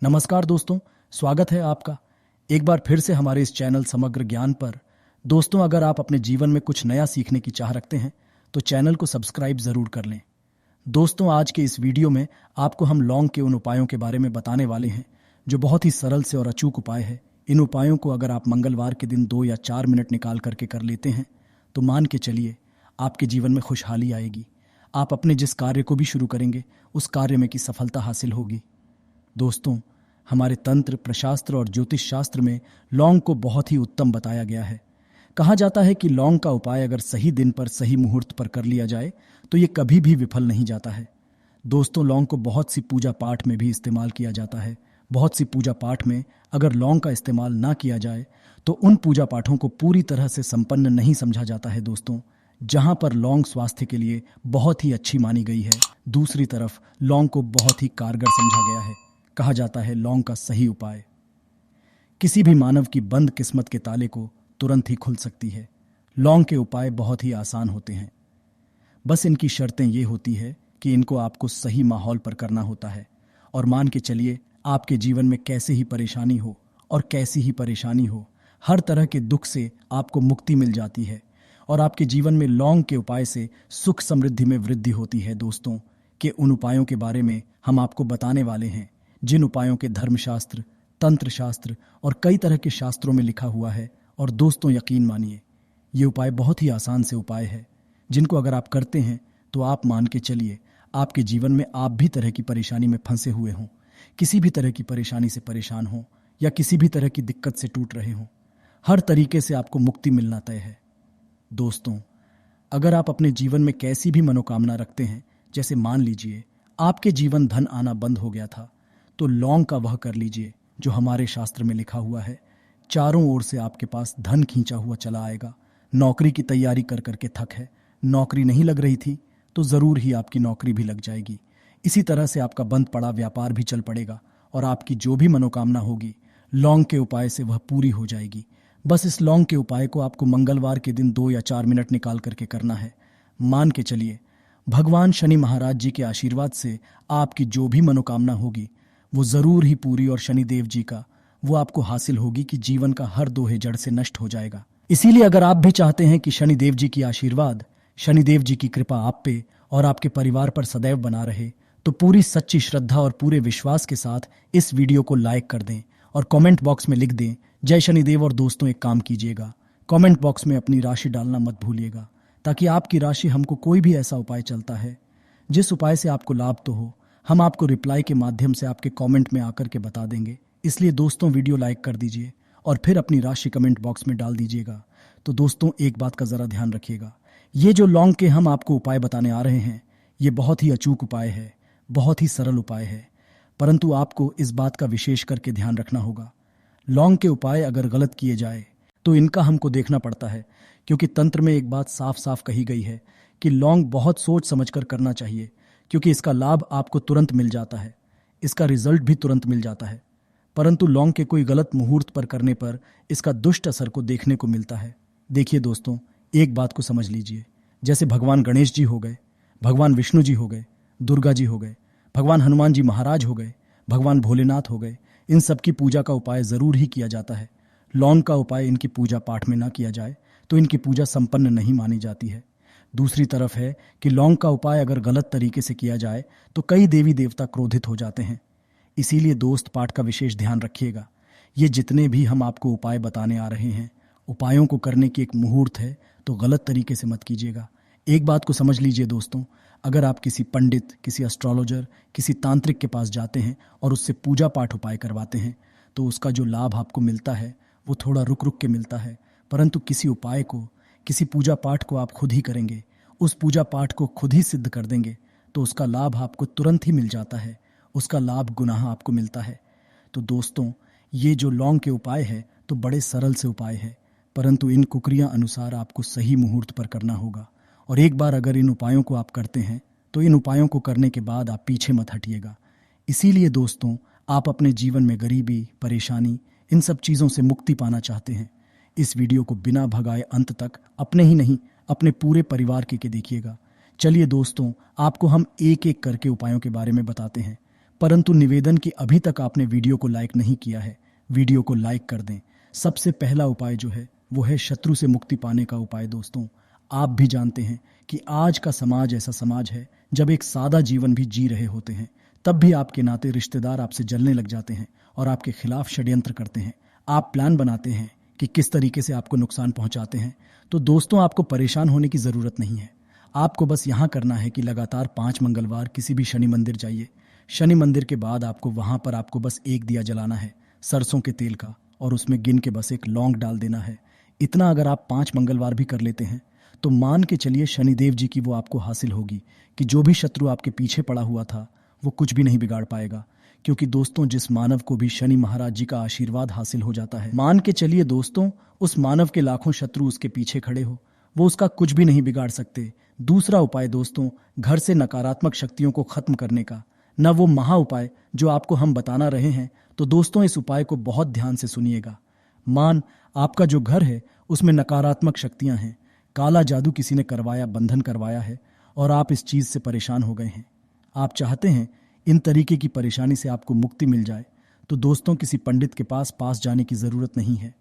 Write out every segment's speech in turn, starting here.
नमस्कार दोस्तों, स्वागत है आपका एक बार फिर से हमारे इस चैनल समग्र ज्ञान पर। दोस्तों, अगर आप अपने जीवन में कुछ नया सीखने की चाह रखते हैं तो चैनल को सब्सक्राइब जरूर कर लें। दोस्तों, आज के इस वीडियो में आपको हम लौंग के उन उपायों के बारे में बताने वाले हैं जो बहुत ही सरल से और अचूक उपाय है। इन उपायों को अगर आप मंगलवार के दिन 2 या 4 मिनट निकाल करके कर लेते हैं तो मान के चलिए आपके जीवन में खुशहाली आएगी। आप अपने जिस कार्य को भी शुरू करेंगे उस कार्य में की सफलता हासिल होगी। दोस्तों, हमारे तंत्र, प्रशास्त्र और ज्योतिष शास्त्र में लौंग को बहुत ही उत्तम बताया गया है। कहा जाता है कि लौंग का उपाय अगर सही दिन पर सही मुहूर्त पर कर लिया जाए तो ये कभी भी विफल नहीं जाता है। दोस्तों, लौंग को बहुत सी पूजा पाठ में भी इस्तेमाल किया जाता है। बहुत सी पूजा पाठ में अगर लौंग का इस्तेमाल ना किया जाए तो उन पूजा पाठों को पूरी तरह से संपन्न नहीं समझा जाता है। दोस्तों, जहां पर लौंग स्वास्थ्य के लिए बहुत ही अच्छी मानी गई है, दूसरी तरफ लौंग को बहुत ही कारगर समझा गया है। कहा जाता है लौंग का सही उपाय किसी भी मानव की बंद किस्मत के ताले को तुरंत ही खुल सकती है। लौंग के उपाय बहुत ही आसान होते हैं, बस इनकी शर्तें ये होती है कि इनको आपको सही माहौल पर करना होता है। और मान के चलिए आपके जीवन में कैसे ही परेशानी हो और कैसी ही परेशानी हो, हर तरह के दुख से आपको मुक्ति मिल जाती है और आपके जीवन में लौंग के उपाय से सुख समृद्धि में वृद्धि होती है। दोस्तों, के उन उपायों के बारे में हम आपको बताने वाले हैं जिन उपायों के धर्मशास्त्र, तंत्र शास्त्र और कई तरह के शास्त्रों में लिखा हुआ है। और दोस्तों, यकीन मानिए ये उपाय बहुत ही आसान से उपाय है जिनको अगर आप करते हैं तो आप मान के चलिए आपके जीवन में आप भी तरह की परेशानी में फंसे हुए हों, किसी भी तरह की परेशानी से परेशान हो या किसी भी तरह की दिक्कत से टूट रहे हों, हर तरीके से आपको मुक्ति मिलना तय है। दोस्तों, अगर आप अपने जीवन में कैसी भी मनोकामना रखते हैं, जैसे मान लीजिए आपके जीवन धन आना बंद हो गया था, तो लौंग का वह कर लीजिए जो हमारे शास्त्र में लिखा हुआ है। चारों ओर से आपके पास धन खींचा हुआ चला आएगा। नौकरी की तैयारी कर करके थक है, नौकरी नहीं लग रही थी तो जरूर ही आपकी नौकरी भी लग जाएगी। इसी तरह से आपका बंद पड़ा व्यापार भी चल पड़ेगा और आपकी जो भी मनोकामना होगी लौंग के उपाय से वह पूरी हो जाएगी। बस इस लौंग के उपाय को आपको मंगलवार के दिन 2 या 4 मिनट निकाल करके करना है। मान के चलिए भगवान शनि महाराज जी के आशीर्वाद से आपकी जो भी मनोकामना होगी वो जरूर ही पूरी, और शनिदेव जी का वो आपको हासिल होगी कि जीवन का हर दोहे जड़ से नष्ट हो जाएगा। इसीलिए अगर आप भी चाहते हैं कि शनिदेव जी की आशीर्वाद, शनिदेव जी की कृपा आप पे और आपके परिवार पर सदैव बना रहे, तो पूरी सच्ची श्रद्धा और पूरे विश्वास के साथ इस वीडियो को लाइक कर दें और कमेंट बॉक्स में लिख दें जय शनिदेव। और दोस्तों, एक काम कीजिएगा, कमेंट बॉक्स में अपनी राशि डालना मत भूलिएगा, ताकि आपकी राशि हमको कोई भी ऐसा उपाय चलता है जिस उपाय से आपको लाभ तो हो, हम आपको रिप्लाई के माध्यम से आपके कमेंट में आकर के बता देंगे। इसलिए दोस्तों, वीडियो लाइक कर दीजिए और फिर अपनी राशि कमेंट बॉक्स में डाल दीजिएगा। तो दोस्तों, एक बात का जरा ध्यान रखिएगा, ये जो लौंग के हम आपको उपाय बताने आ रहे हैं ये बहुत ही अचूक उपाय है, बहुत ही सरल उपाय है, परंतु आपको इस बात का विशेष करके ध्यान रखना होगा। लौंग के उपाय अगर गलत किए जाए तो इनका हमको देखना पड़ता है, क्योंकि तंत्र में एक बात साफ साफ कही गई है कि लौंग बहुत सोच समझकर करना चाहिए, क्योंकि इसका लाभ आपको तुरंत मिल जाता है, इसका रिजल्ट भी तुरंत मिल जाता है। परंतु लौंग के कोई गलत मुहूर्त पर करने पर इसका दुष्ट असर को देखने को मिलता है। देखिए दोस्तों, एक बात को समझ लीजिए, जैसे भगवान गणेश जी हो गए, भगवान विष्णु जी हो गए, दुर्गा जी हो गए, भगवान हनुमान जी महाराज हो गए, भगवान भोलेनाथ हो गए, इन सब की पूजा का उपाय जरूर ही किया जाता है। लौंग का उपाय इनकी पूजा पाठ में ना किया जाए तो इनकी पूजा संपन्न नहीं मानी जाती है। दूसरी तरफ है कि लौंग का उपाय अगर गलत तरीके से किया जाए तो कई देवी देवता क्रोधित हो जाते हैं। इसीलिए दोस्त, पाठ का विशेष ध्यान रखिएगा। ये जितने भी हम आपको उपाय बताने आ रहे हैं, उपायों को करने की एक मुहूर्त है, तो गलत तरीके से मत कीजिएगा। एक बात को समझ लीजिए दोस्तों, अगर आप किसी पंडित, किसी एस्ट्रोलॉजर, किसी तांत्रिक के पास जाते हैं और उससे पूजा पाठ उपाय करवाते हैं तो उसका जो लाभ आपको मिलता है वो थोड़ा रुक रुक के मिलता है। परंतु किसी उपाय को, किसी पूजा पाठ को आप खुद ही करेंगे, उस पूजा पाठ को खुद ही सिद्ध कर देंगे तो उसका लाभ आपको तुरंत ही मिल जाता है, उसका लाभ गुनाह आपको मिलता है। तो दोस्तों, ये जो लौंग के उपाय है तो बड़े सरल से उपाय है, परंतु इन कुकरियां अनुसार आपको सही मुहूर्त पर करना होगा। और एक बार अगर इन उपायों को आप करते हैं तो इन उपायों को करने के बाद आप पीछे मत हटिएगा। इसीलिए दोस्तों, आप अपने जीवन में गरीबी, परेशानी, इन सब चीज़ों से मुक्ति पाना चाहते हैं, इस वीडियो को बिना भगाए अंत तक अपने ही नहीं अपने पूरे परिवार के देखिएगा। चलिए दोस्तों, आपको हम एक एक करके उपायों के बारे में बताते हैं। परंतु निवेदन कि अभी तक आपने वीडियो को लाइक नहीं किया है, वीडियो को लाइक कर दें। सबसे पहला उपाय जो है वो है शत्रु से मुक्ति पाने का उपाय। दोस्तों, आप भी जानते हैं कि आज का समाज ऐसा समाज है जब एक सादा जीवन भी जी रहे होते हैं तब भी आपके नाते रिश्तेदार आपसे जलने लग जाते हैं और आपके खिलाफ षड्यंत्र करते हैं। आप प्लान बनाते हैं कि किस तरीके से आपको नुकसान पहुंचाते हैं। तो दोस्तों, आपको परेशान होने की जरूरत नहीं है। आपको बस यहां करना है कि लगातार 5 मंगलवार किसी भी शनि मंदिर जाइए। शनि मंदिर के बाद आपको वहां पर आपको बस एक दिया जलाना है सरसों के तेल का, और उसमें गिन के बस एक लौंग डाल देना है। इतना अगर आप 5 मंगलवार भी कर लेते हैं तो मान के चलिए शनिदेव जी की वो आपको हासिल होगी कि जो भी शत्रु आपके पीछे पड़ा हुआ था वो कुछ भी नहीं बिगाड़ पाएगा। क्योंकि दोस्तों, जिस मानव को भी शनि महाराज जी का आशीर्वाद हासिल हो जाता है, मान के चलिए दोस्तों, उस मानव के लाखों शत्रु उसके पीछे खड़े हो, वो उसका कुछ भी नहीं बिगाड़ सकते। दूसरा उपाय दोस्तों, घर से नकारात्मक शक्तियों को खत्म करने का, न वो महा उपाय जो आपको हम बताना रहे हैं। तो दोस्तों, इस उपाय को बहुत ध्यान से सुनिएगा। मान आपका जो घर है उसमें नकारात्मक शक्तियां हैं, काला जादू किसी ने करवाया, बंधन करवाया है और आप इस चीज से परेशान हो गए हैं। आप चाहते हैं इन तरीके की परेशानी से आपको मुक्ति मिल जाए। तो दोस्तों, किसी पंडित के पास जाने की जरूरत नहीं है।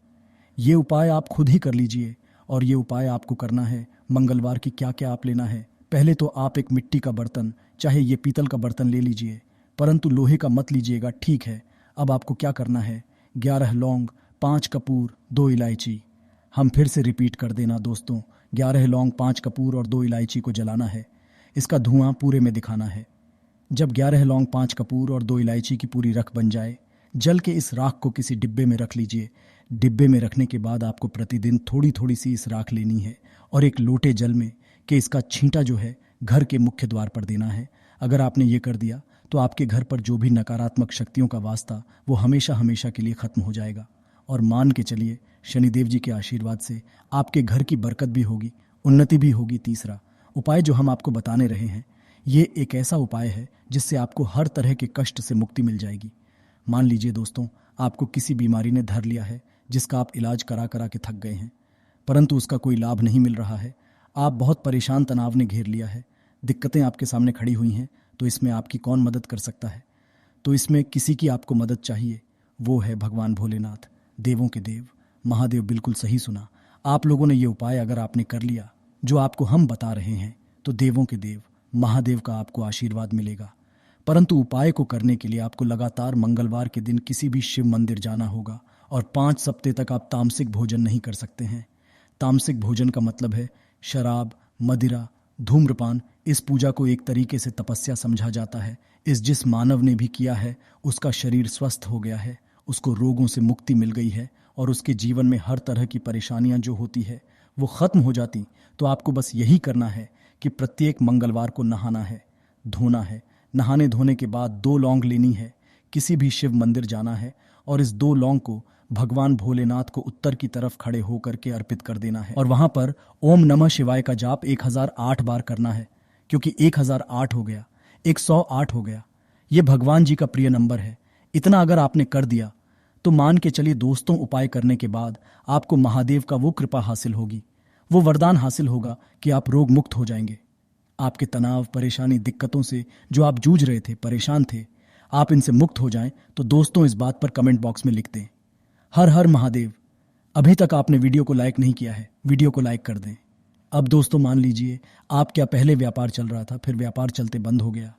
ये उपाय आप खुद ही कर लीजिए। और ये उपाय आपको करना है मंगलवार की क्या क्या आप लेना है। पहले तो आप एक मिट्टी का बर्तन, चाहे ये पीतल का बर्तन ले लीजिए, परंतु लोहे का मत लीजिएगा, ठीक है। अब आपको क्या करना है, 11 लौंग, 5 कपूर, 2 इलायची। हम फिर से रिपीट कर देना दोस्तों, 11 लौंग, 5 कपूर और 2 इलायची को जलाना है। इसका धुआं पूरे में दिखाना है। जब 11 लौंग, 5 कपूर और 2 इलायची की पूरी रख बन जाए, जल के इस राख को किसी डिब्बे में रख लीजिए। डिब्बे में रखने के बाद आपको प्रतिदिन थोड़ी थोड़ी सी इस राख लेनी है और एक लोटे जल में कि इसका छींटा जो है घर के मुख्य द्वार पर देना है। अगर आपने ये कर दिया तो आपके घर पर जो भी नकारात्मक शक्तियों का वास्ता वो हमेशा हमेशा के लिए खत्म हो जाएगा। और मान के चलिए शनिदेव जी के आशीर्वाद से आपके घर की बरकत भी होगी, उन्नति भी होगी। तीसरा उपाय जो हम आपको बताने रहे हैं, ये एक ऐसा उपाय है जिससे आपको हर तरह के कष्ट से मुक्ति मिल जाएगी। मान लीजिए दोस्तों, आपको किसी बीमारी ने धर लिया है जिसका आप इलाज करा करा के थक गए हैं, परंतु उसका कोई लाभ नहीं मिल रहा है। आप बहुत परेशान, तनाव ने घेर लिया है, दिक्कतें आपके सामने खड़ी हुई हैं। तो इसमें आपकी कौन मदद कर सकता है? तो इसमें किसी की आपको मदद चाहिए, वो है भगवान भोलेनाथ, देवों के देव महादेव। बिल्कुल सही सुना आप लोगों ने। ये उपाय अगर आपने कर लिया जो आपको हम बता रहे हैं, तो देवों के देव महादेव का आपको आशीर्वाद मिलेगा। परंतु उपाय को करने के लिए आपको लगातार मंगलवार के दिन किसी भी शिव मंदिर जाना होगा और 5 सप्ताह तक आप तामसिक भोजन नहीं कर सकते हैं। तामसिक भोजन का मतलब है शराब, मदिरा, धूम्रपान। इस पूजा को एक तरीके से तपस्या समझा जाता है। इस जिस मानव ने भी किया है उसका शरीर स्वस्थ हो गया है, उसको रोगों से मुक्ति मिल गई है और उसके जीवन में हर तरह की परेशानियां जो होती है वो खत्म हो जाती। तो आपको बस यही करना है कि प्रत्येक मंगलवार को नहाना है, धोना है। नहाने धोने के बाद 2 लौंग लेनी है, किसी भी शिव मंदिर जाना है और इस 2 लौंग को भगवान भोलेनाथ को उत्तर की तरफ खड़े होकर के अर्पित कर देना है। और वहां पर ओम नमः शिवाय का जाप 1008 बार करना है, क्योंकि 1008 हो गया, 108 हो गया। ये भगवान जी का प्रिय नंबर है। इतना अगर आपने कर दिया तो मान के चलिए दोस्तों, उपाय करने के बाद आपको महादेव का वो कृपा हासिल होगी, वो वरदान हासिल होगा कि आप रोग मुक्त हो जाएंगे। आपके तनाव, परेशानी, दिक्कतों से जो आप जूझ रहे थे, परेशान थे, आप इनसे मुक्त हो जाएं। तो दोस्तों, इस बात पर कमेंट बॉक्स में लिख दें, हर हर महादेव। अभी तक आपने वीडियो को लाइक नहीं किया है, वीडियो को लाइक कर दें। अब दोस्तों, मान लीजिए आप क्या पहले व्यापार चल रहा था, फिर व्यापार चलते बंद हो गया,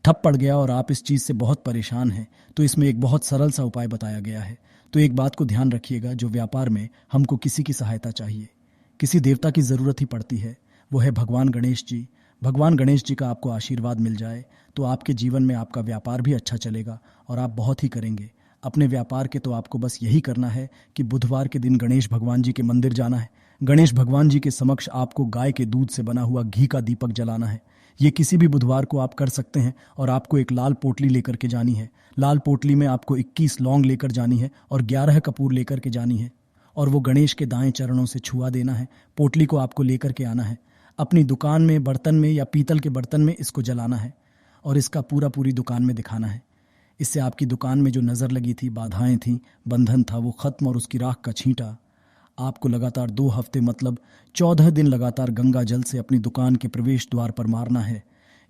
ठप पड़ गया और आप इस चीज से बहुत परेशान हैं। तो इसमें एक बहुत सरल सा उपाय बताया गया है। तो एक बात को ध्यान रखिएगा, जो व्यापार में हमको किसी की सहायता चाहिए, किसी देवता की जरूरत ही पड़ती है, वो है भगवान गणेश जी। भगवान गणेश जी का आपको आशीर्वाद मिल जाए तो आपके जीवन में आपका व्यापार भी अच्छा चलेगा और आप बहुत ही करेंगे अपने व्यापार के। तो आपको बस यही करना है कि बुधवार के दिन गणेश भगवान जी के मंदिर जाना है। गणेश भगवान जी के समक्ष आपको गाय के दूध से बना हुआ घी का दीपक जलाना है। ये किसी भी बुधवार को आप कर सकते हैं। और आपको एक लाल पोटली लेकर के जानी है। लाल पोटली में आपको 21 लौंग लेकर जानी है और 11 कपूर लेकर के जानी है और वो गणेश के दाएं चरणों से छुआ देना है। पोटली को आपको लेकर के आना है, अपनी दुकान में बर्तन में या पीतल के बर्तन में इसको जलाना है और इसका पूरी दुकान में दिखाना है। इससे आपकी दुकान में जो नज़र लगी थी, बाधाएं थी, बंधन था, वो खत्म और उसकी राख का छींटा आपको लगातार 2 हफ्ते मतलब 14 दिन लगातार गंगा जल से अपनी दुकान के प्रवेश द्वार पर मारना है।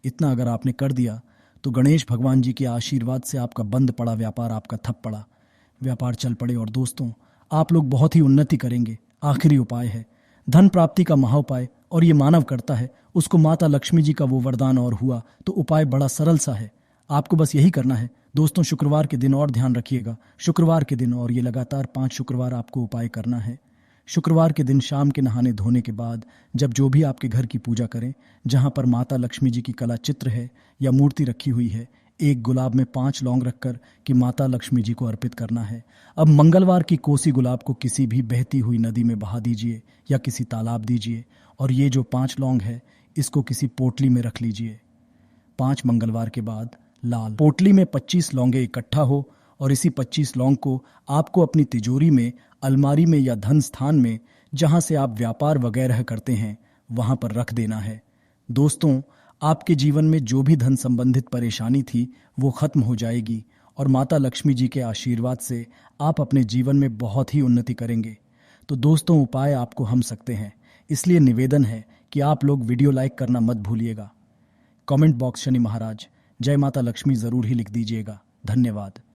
इतना अगर आपने कर दिया तो गणेश भगवान जी के आशीर्वाद से आपका बंद पड़ा व्यापार आपका ठप पड़ा, व्यापार चल पड़े और दोस्तों आप लोग बहुत ही उन्नति करेंगे। आखिरी उपाय है धन प्राप्ति का महाउपाय, और ये मानव करता है, उसको माता लक्ष्मी जी का वो वरदान और हुआ। तो उपाय बड़ा सरल सा है, आपको बस यही करना है दोस्तों। शुक्रवार के दिन और ध्यान रखिएगा, शुक्रवार के दिन, और ये लगातार 5 शुक्रवार आपको उपाय करना है। शुक्रवार के दिन शाम के नहाने धोने के बाद जब जो भी आपके घर की पूजा करें, जहां पर माता लक्ष्मी जी की कला चित्र है या मूर्ति रखी हुई है, एक गुलाब में 5 लौंग रखकर कि माता लक्ष्मी जी को अर्पित करना है। अब मंगलवार की कोसी गुलाब को किसी भी बहती हुई नदी में बहा दीजिए या किसी तालाब दीजिए, और ये जो 5 लौंग है इसको किसी पोटली में रख लीजिए। 5 मंगलवार के बाद लाल पोटली में 25 लौंगे इकट्ठा हो, और इसी 25 लौंग को आपको अपनी तिजोरी में, अलमारी में या धन स्थान में जहां से आप व्यापार वगैरह करते हैं वहां पर रख देना है। दोस्तों आपके जीवन में जो भी धन संबंधित परेशानी थी वो खत्म हो जाएगी, और माता लक्ष्मी जी के आशीर्वाद से आप अपने जीवन में बहुत ही उन्नति करेंगे। तो दोस्तों उपाय आपको हम सकते हैं, इसलिए निवेदन है कि आप लोग वीडियो लाइक करना मत भूलिएगा। कमेंट बॉक्स शनि महाराज जय माता लक्ष्मी जरूर ही लिख दीजिएगा। धन्यवाद।